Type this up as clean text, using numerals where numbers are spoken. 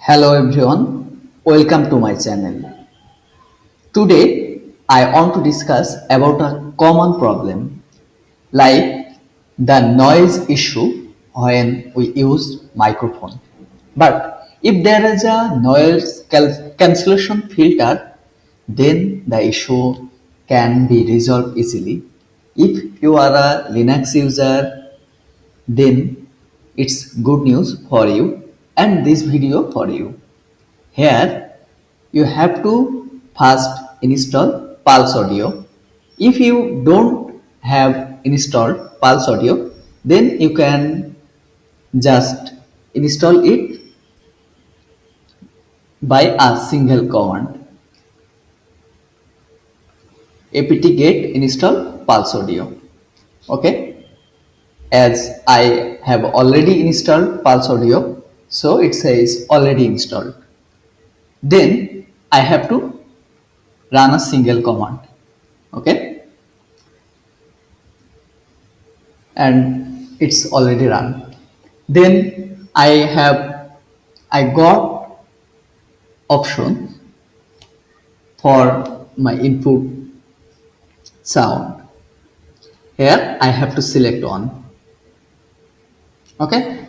Hello everyone, welcome to my channel. Today I want to discuss about a common problem like the noise issue when we use microphone. But if there is a noise cancellation filter, then the issue can be resolved easily. If you are a Linux user, then it's good news for you and this video for you. Here you have to first install PulseAudio. If you don't have installed PulseAudio, then you can just install it by a single command apt-get install PulseAudio. Okay, as I have already installed PulseAudio, so it says already installed. Then I have to run a single command. Okay, and it's already run. Then I got option for my input sound. Here I have to select one. Okay,